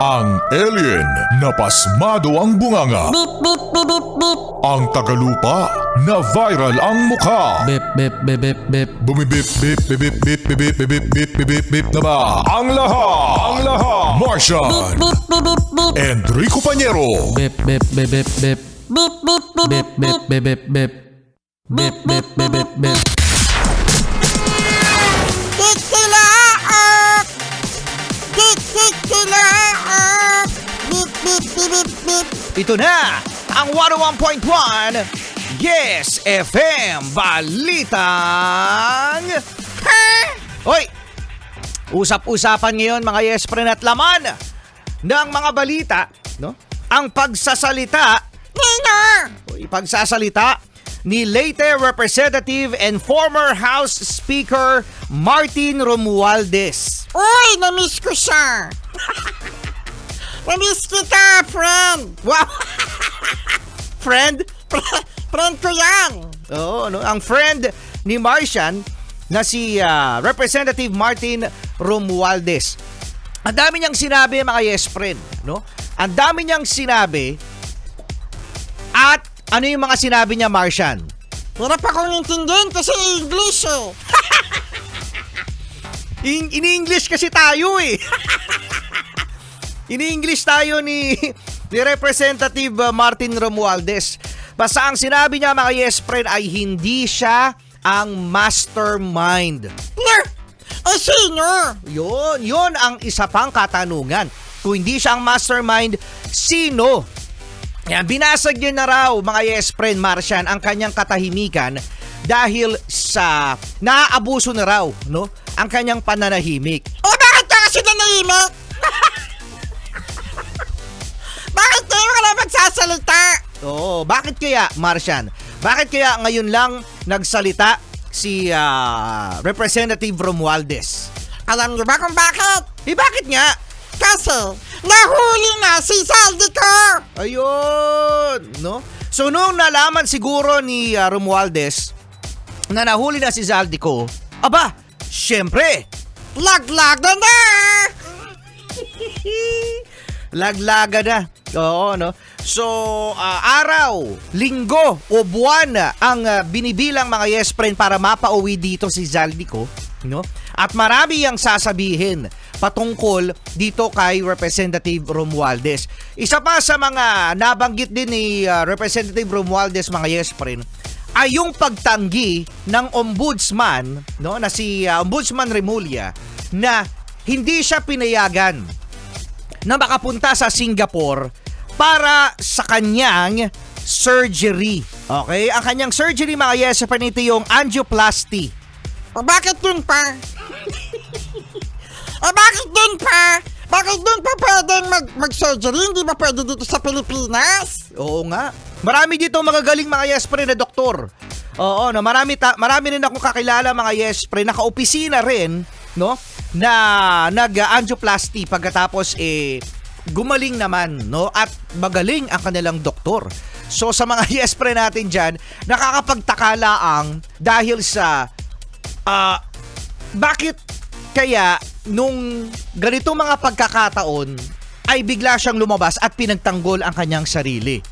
Ang alien na pasmado ang bunganga. Beep, beep, beep, beep, beep. Ang tagalupa na viral ang mukha. Bip, bip, bip, bip, bip. Bumibip, bip, bip, bip, bip, bip, bip, bip, bip, bip, bip na ba? Ang lahat. Martian. Beep, beep, beep, beep. Enrico Pañero. Bip, bip, bip, bip, bip. Beep, beep, beep, Bip, bip, bip, bip, bip. Bip, bip, bip, bip, bip. Tikilaok! Tikilaok! Beep, beep, beep, beep, beep. Ito na ang 101.1 Yes FM Balitang Hoy! Usap-usapan ngayon mga Yes Friend at laman ng mga balita, no? Ang pagsasalita ni Leyte Representative and former House Speaker Martin Romualdez. Uy, namiss ko siya. Namiss kita, friend. Wow! Friend? Friend ko yan. Oo, no? Ang friend ni Martian na si Representative Martin Romualdez. Ang dami niyang sinabi mga yes friend, no? Ang dami niyang sinabi at ano yung mga sinabi niya, Martian? Hirap akong intindihin kasi English eh. In-English kasi tayo eh. In-English tayo ni Representative Martin Romualdez. Basta ang sinabi niya mga yes friend ay hindi siya ang mastermind. Sino? Yun ang isa pang katanungan. Kung hindi siya ang mastermind, sino? Yan, binasag niya na raw mga yes friend Martian ang kanyang katahimikan dahil sa naaabuso na raw, no? Ang kanyang pananahimik. Bakit ka kasi nanahimik? Bakit kayo wala magsasalita? Oo, bakit kaya Martian? Bakit kaya ngayon lang nagsalita si Representative Romualdez? Alam niyo ba kung bakit? Bakit nga? Kasi nahuli na si Saldico. Ayun, no? So nung nalaman siguro ni Romualdez na nahuli na si Zaldico, aba, syempre, Laglaga na. laglaga na. Oo, no? So, araw, linggo o buwan ang binibilang mga yes friend para mapauwi dito si Zaldico, no? At marami ang sasabihin patungkol dito kay Representative Romualdez. Isa pa sa mga nabanggit din ni Representative Romualdez mga yes friend ay yung pagtanggi ng ombudsman, no, na si Ombudsman Remulla na hindi siya pinayagan na makapunta sa Singapore para sa kanyang surgery. Okay? Ang kanyang surgery mga yes friend ito yung angioplasty. O bakit dun pa? Bakit dun pa? Bakit dun pa pwedeng mag-surgery? Hindi ba pwede dito sa Pilipinas? Oo nga. Marami dito magagaling mga yes friend na doktor. Oo, no, marami rin akong kakilala mga yes friend, naka-opisina rin, no, na nag-angioplasty pagkatapos gumaling naman, no, at magaling ang kanilang doktor. So sa mga yes friend natin diyan, nakakapagtaka laang dahil sa bakit kaya nung ganito mga pagkakataon ay bigla siyang lumabas at pinagtanggol ang kanyang sarili.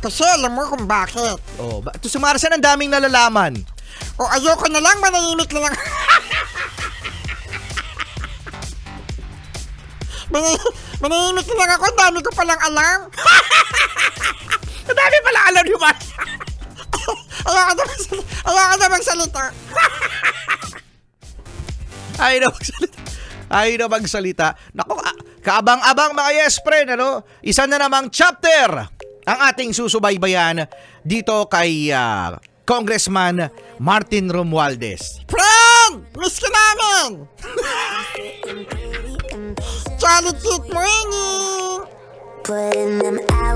Kasi alam mo kung bakit. Oh, ito si Martian ang daming nalalaman. O ayoko na lang, manahimik na lang. Manahimik na lang ako, ang dami ko palang alam. Ang dami pala alam ni Martian. Ayoko na magsalita. Ayaw na magsalita. Naku, kaabang-abang mga yes friend, ano? Isa na namang chapter ang ating susubaybayan dito kay Congressman Martin Romualdez. Friend! Miss ka namin! Charlie Cute Morning! Putting them out.